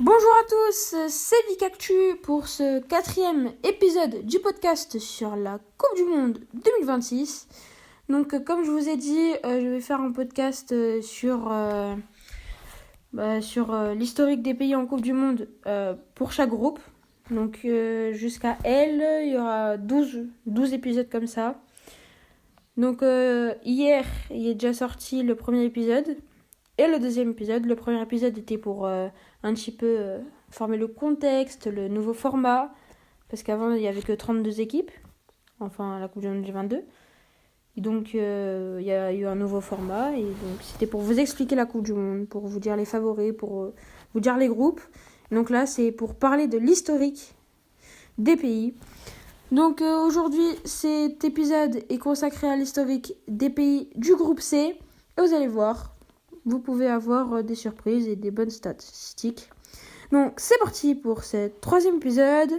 Bonjour à tous, c'est Vicactu pour ce 4e épisode du podcast sur la Coupe du Monde 2026. Donc comme je vous ai dit, je vais faire un podcast sur l'historique des pays en Coupe du Monde pour chaque groupe. Donc jusqu'à elle, il y aura 12 épisodes comme ça. Donc hier, il est déjà sorti le premier épisode. Et le deuxième épisode, le premier épisode était pour un petit peu former le contexte, le nouveau format. Parce qu'avant, il n'y avait que 32 équipes. Enfin, la Coupe du Monde 2022. Et donc, il y a eu un nouveau format. Et donc, c'était pour vous expliquer la Coupe du Monde, pour vous dire les favoris, pour vous dire les groupes. Donc là, c'est pour parler de l'historique des pays. Donc aujourd'hui, cet épisode est consacré à l'historique des pays du groupe C. Et vous allez voir, vous pouvez avoir des surprises et des bonnes statistiques. Donc c'est parti pour ce 3e épisode.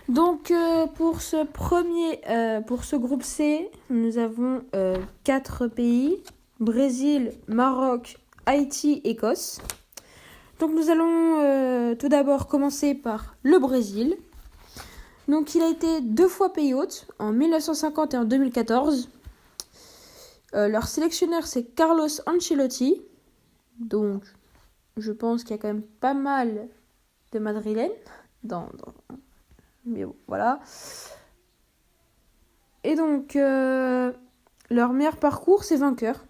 Donc pour ce groupe C, nous avons 4 pays: Brésil, Maroc, Haïti, Écosse. Donc nous allons tout d'abord commencer par le Brésil. Donc il a été 2 fois pays hôte, en 1950 et en 2014. Leur sélectionneur, c'est Carlos Ancelotti. Donc, je pense qu'il y a quand même pas mal de Madrilènes mais bon, voilà. Et donc, leur meilleur parcours, c'est vainqueur.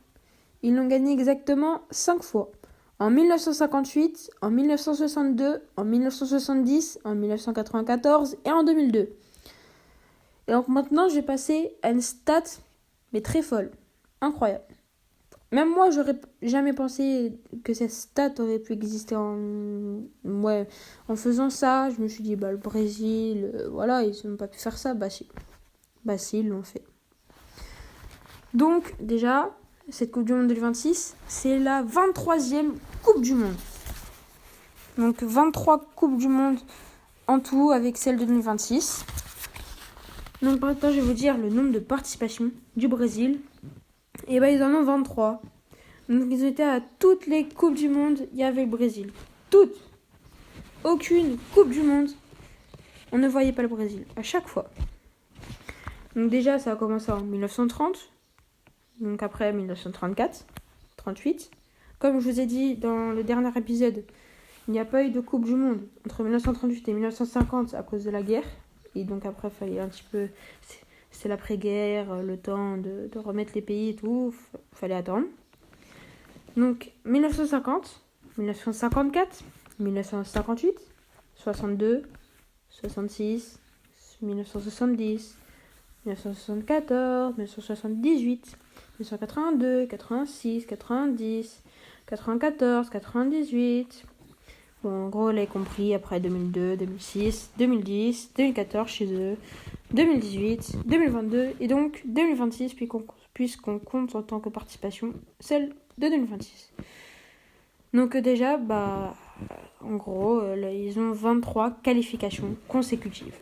Ils l'ont gagné exactement 5 fois. En 1958, en 1962, en 1970, en 1994 et en 2002. Et donc maintenant, je vais passer à une stat, mais très folle. Incroyable. Même moi, j'aurais jamais pensé que cette stat aurait pu exister en faisant ça. Je me suis dit, le Brésil, voilà, ils n'ont pas pu faire ça. Si, ils l'ont fait. Donc, déjà, cette Coupe du Monde 2026, c'est la 23e Coupe du Monde. Donc, 23 Coupes du Monde en tout avec celle de 2026. Donc, maintenant, je vais vous dire le nombre de participations du Brésil. Et ils en ont 23. Donc ils étaient à toutes les Coupes du Monde, il y avait le Brésil. Toutes. Aucune Coupe du Monde, on ne voyait pas le Brésil, à chaque fois. Donc déjà, ça a commencé en 1930. Donc après 1934, 38. Comme je vous ai dit dans le dernier épisode, il n'y a pas eu de Coupe du Monde entre 1938 et 1950 à cause de la guerre. Et donc après, il fallait un petit peu... C'est l'après-guerre, le temps de remettre les pays et tout. Il fallait attendre. Donc 1950, 1954, 1958, 62, 66, 1970, 1974, 1978, 1982, 86, 90, 94, 98. Bon, en gros, on l'a compris après 2002, 2006, 2010, 2014 chez eux, 2018, 2022 et donc 2026 puisqu'on compte en tant que participation celle de 2026. Donc déjà, en gros, là, ils ont 23 qualifications consécutives.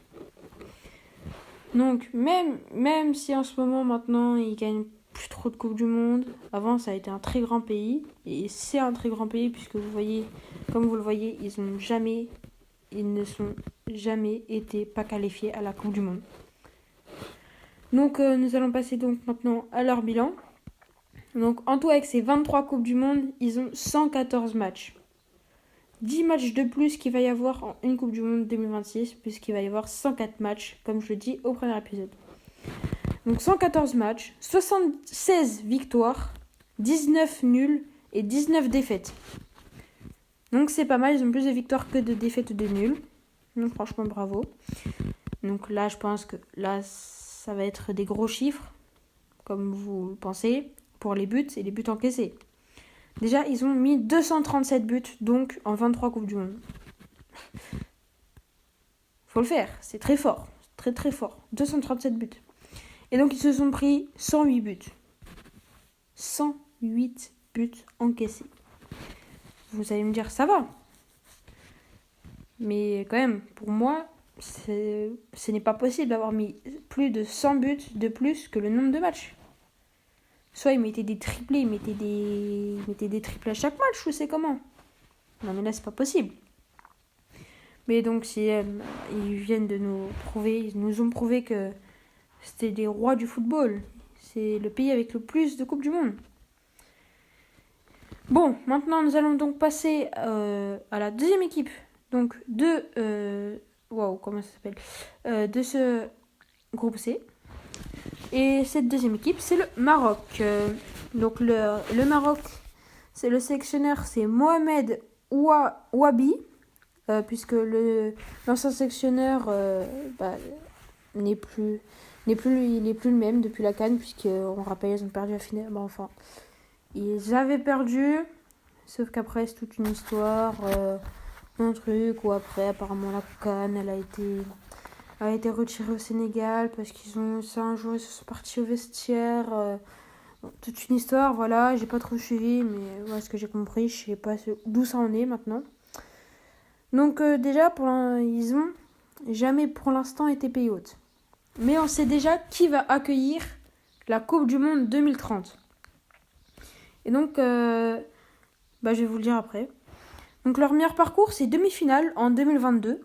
Donc même si en ce moment maintenant ils gagnent plus trop de Coupes du Monde, avant ça a été un très grand pays et c'est un très grand pays puisque comme vous le voyez, ils ne sont jamais été pas qualifiés à la Coupe du Monde. Donc nous allons passer donc maintenant à leur bilan. Donc en tout avec ces 23 Coupes du Monde, ils ont 114 matchs. 10 matchs de plus qu'il va y avoir en une Coupe du Monde 2026, puisqu'il va y avoir 104 matchs, comme je le dis au premier épisode. Donc 114 matchs, 76 victoires, 19 nuls et 19 défaites. Donc c'est pas mal, ils ont plus de victoires que de défaites ou de nuls. Donc franchement bravo. Donc là je pense que ça va être des gros chiffres, comme vous le pensez, pour les buts et les buts encaissés. Déjà, ils ont mis 237 buts, donc en 23 Coupes du Monde. Faut le faire, c'est très fort. Très très fort. 237 buts. Et donc, ils se sont pris 108 buts. 108 buts encaissés. Vous allez me dire, ça va. Mais quand même, pour moi, ce n'est pas possible d'avoir mis plus de 100 buts de plus que le nombre de matchs. soit ils mettaient des triplés, ils mettaient des triplés à chaque match, je sais comment. Non mais là c'est pas possible. Mais donc ils viennent de nous prouver, ils nous ont prouvé que c'était des rois du football. C'est le pays avec le plus de Coupes du Monde. Bon, maintenant nous allons donc passer à la deuxième équipe. Donc comment ça s'appelle de ce groupe C. Et cette deuxième équipe, c'est le Maroc. Donc le Maroc, c'est le sélectionneur, c'est Mohamed Ouabi, puisque l'ancien sélectionneur n'est plus le même depuis la CAN, puisqu'on rappelle, ils ont perdu la finale. Bon, enfin, ils avaient perdu, sauf qu'après, c'est toute une histoire, un truc où après, apparemment, la CAN, elle a été retirée au Sénégal parce c'est un jour, ils sont partis au vestiaire. Toute une histoire, voilà, j'ai pas trop suivi, mais voilà ce que j'ai compris, je sais pas d'où ça en est maintenant. Donc déjà, ils ont jamais pour l'instant été pays hôtes. Mais on sait déjà qui va accueillir la Coupe du Monde 2030. Et donc, je vais vous le dire après. Donc leur meilleur parcours, c'est demi-finale en 2022.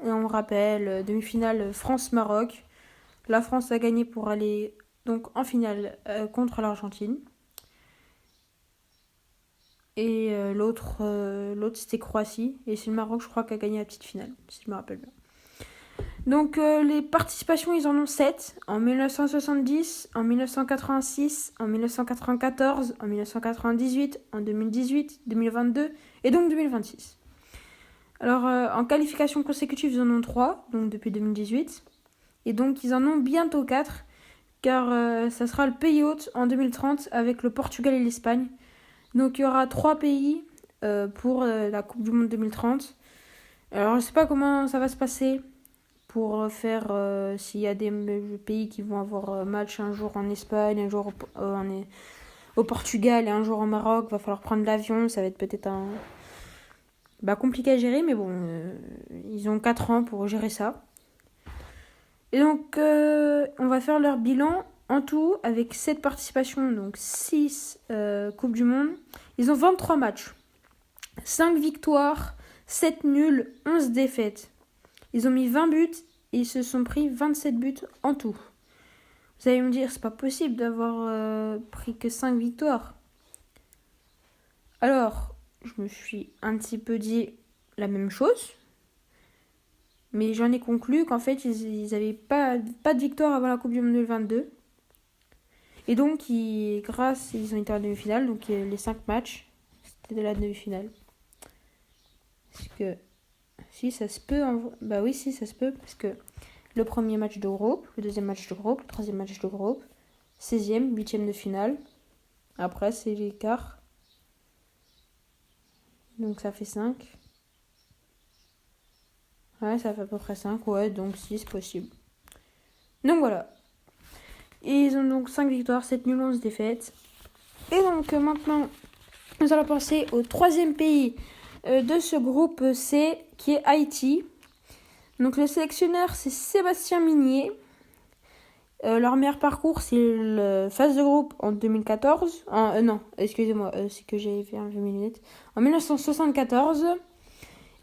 Et on rappelle, demi-finale France-Maroc. La France a gagné pour aller donc en finale contre l'Argentine. Et l'autre c'était Croatie. Et c'est le Maroc, je crois, qui a gagné la petite finale, si je me rappelle bien. Donc les participations, ils en ont 7. En 1970, en 1986, en 1994, en 1998, en 2018, 2022 et donc 2026. Alors en qualification consécutive, ils en ont 3, donc depuis 2018. Et donc ils en ont bientôt 4, car ça sera le pays hôte en 2030 avec le Portugal et l'Espagne. Donc il y aura 3 pays pour la Coupe du Monde 2030. Alors je ne sais pas comment ça va se passer pour faire s'il y a des pays qui vont avoir match un jour en Espagne, un jour au Portugal et un jour au Maroc. Va falloir prendre l'avion, ça va être peut-être compliqué à gérer, mais bon, ils ont 4 ans pour gérer ça. Et donc, on va faire leur bilan en tout avec 7 participations, donc 6 Coupes du Monde. Ils ont 23 matchs, 5 victoires, 7 nuls, 11 défaites. Ils ont mis 20 buts et ils se sont pris 27 buts en tout. Vous allez me dire, c'est pas possible d'avoir pris que 5 victoires. Alors, je me suis un petit peu dit la même chose. Mais j'en ai conclu qu'en fait, ils n'avaient pas de victoire avant la Coupe du Monde 2022. Et donc, ils ont été en demi-finale. Donc, les 5 matchs, c'était de la demi-finale. Parce que, si ça se peut, oui, si ça se peut. Parce que le premier match de groupe, le deuxième match de groupe, le troisième match de groupe, 16e, 8e de finale. Après, c'est les quarts. Donc, ça fait 5. Ouais, ça fait à peu près 5, ouais, donc 6 possible. Donc voilà. Et ils ont donc 5 victoires, 7 nuls, 11 défaites. Et donc maintenant, nous allons passer au troisième pays de ce groupe C, qui est Haïti. Donc le sélectionneur, c'est Sébastien Migné. Leur meilleur parcours, c'est le phase de groupe en 2014. C'est que j'ai fait un mes lunettes. En 1974.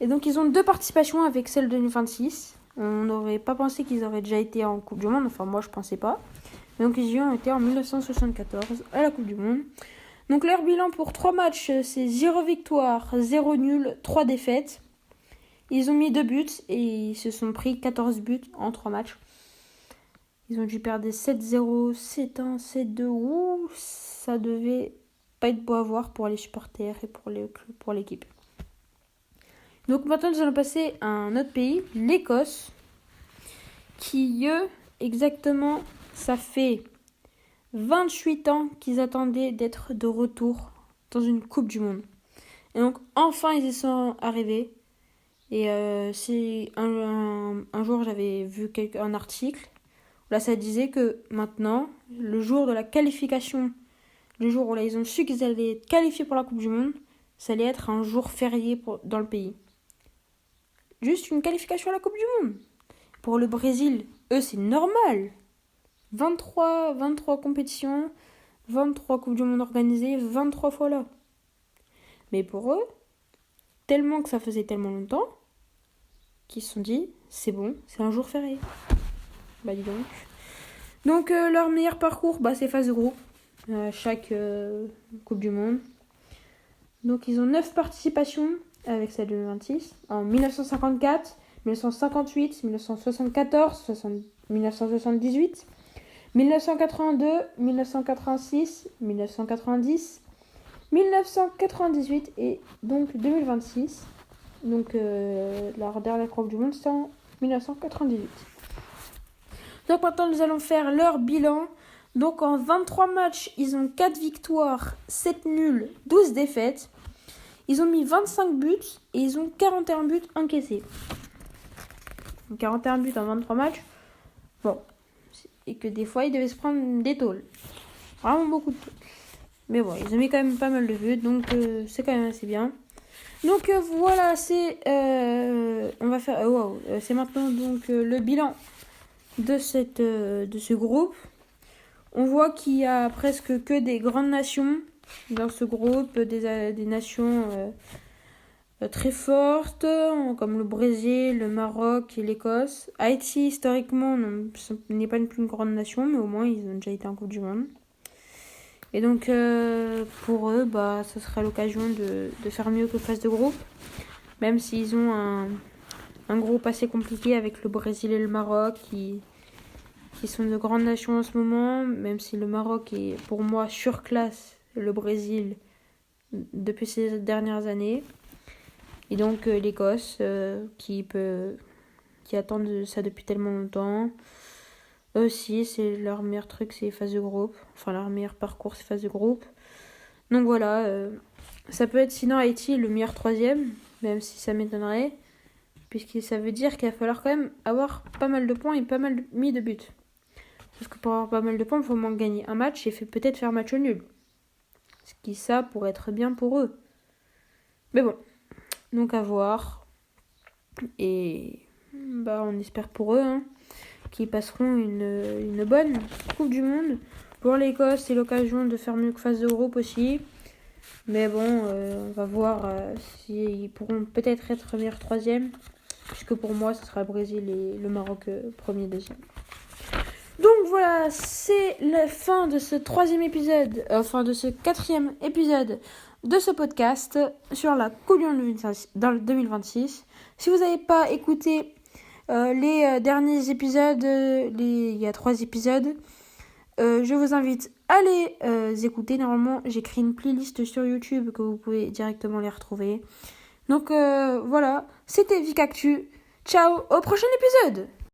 Et donc, ils ont 2 participations avec celle de 2026. On n'aurait pas pensé qu'ils auraient déjà été en Coupe du Monde. Enfin, moi, je pensais pas. Mais donc, ils y ont été en 1974 à la Coupe du Monde. Donc, leur bilan pour 3 matchs, c'est 0 victoire, 0 nul, 3 défaites. Ils ont mis 2 buts et ils se sont pris 14 buts en 3 matchs. Ils ont dû perdre 7-0, 7-1, 7-2. Ouh, ça devait pas être beau à voir pour les supporters et pour l'équipe. Donc maintenant, nous allons passer à un autre pays, l'Écosse, qui, eux, exactement, ça fait 28 ans qu'ils attendaient d'être de retour dans une Coupe du Monde. Et donc, enfin, ils y sont arrivés. Et c'est un jour, j'avais vu un article. Là, ça disait que maintenant, le jour de la qualification, le jour où là, ils ont su qu'ils allaient être qualifiés pour la Coupe du Monde, ça allait être un jour férié dans le pays. Juste une qualification à la Coupe du Monde. Pour le Brésil, eux, c'est normal. 23 compétitions, 23 Coupes du Monde organisées, 23 fois là. Mais pour eux, tellement que ça faisait tellement longtemps, qu'ils se sont dit, c'est bon, c'est un jour férié. Bah dis donc. Donc leur meilleur parcours, c'est phase de groupe. Chaque Coupe du Monde. Donc ils ont 9 participations avec celle de 2026. En 1954, 1958, 1974, 1978, 1982, 1986, 1990, 1998 et donc 2026. Donc leur dernière Coupe du Monde, c'était en 1998. Donc maintenant, nous allons faire leur bilan. Donc en 23 matchs, ils ont 4 victoires, 7 nuls, 12 défaites. Ils ont mis 25 buts et ils ont 41 buts encaissés. Donc 41 buts en 23 matchs. Bon. Et que des fois, ils devaient se prendre des tôles. Vraiment beaucoup de tôles. Mais bon, ils ont mis quand même pas mal de buts. Donc c'est quand même assez bien. Donc voilà, c'est... on va faire... c'est maintenant donc le bilan de ce groupe. On voit qu'il y a presque que des grandes nations dans ce groupe, des nations très fortes, comme le Brésil, le Maroc et l'Écosse. Haïti, historiquement, n'est pas une plus grande nation, mais au moins, ils ont déjà été en Coupe du Monde. Et donc, pour eux, ce sera l'occasion de faire mieux que phase de groupe, même s'ils ont un groupe assez compliqué avec le Brésil et le Maroc, qui sont de grandes nations en ce moment, même si le Maroc est pour moi surclasse le Brésil depuis ces dernières années. Et donc l'Écosse qui attend ça depuis tellement longtemps. Eux aussi, c'est leur meilleur truc, c'est phase de groupe. Enfin, leur meilleur parcours, c'est phase de groupe. Donc voilà, ça peut être sinon Haïti le meilleur troisième, même si ça m'étonnerait, puisque ça veut dire qu'il va falloir quand même avoir pas mal de points et pas mal mis de buts. Parce que pour avoir pas mal de points, il faut au moins gagner un match et peut-être faire match nul. Ce qui, ça, pourrait être bien pour eux. Mais bon, donc à voir. Et on espère pour eux qu'ils passeront une bonne Coupe du Monde. Pour l'Écosse, c'est l'occasion de faire mieux que phase de groupe aussi. Mais bon, on va voir s'ils pourront peut-être être meilleurs troisième. Puisque pour moi, ce sera le Brésil et le Maroc premier, deuxième. Donc voilà, c'est la fin de ce de ce 4e épisode de ce podcast sur la Coupe du Monde dans le 2026. Si vous n'avez pas écouté les derniers épisodes, il y a 3 épisodes, je vous invite à les écouter. Normalement, j'ai créé une playlist sur YouTube que vous pouvez directement les retrouver. Donc voilà, c'était Vic Actu. Ciao, au prochain épisode!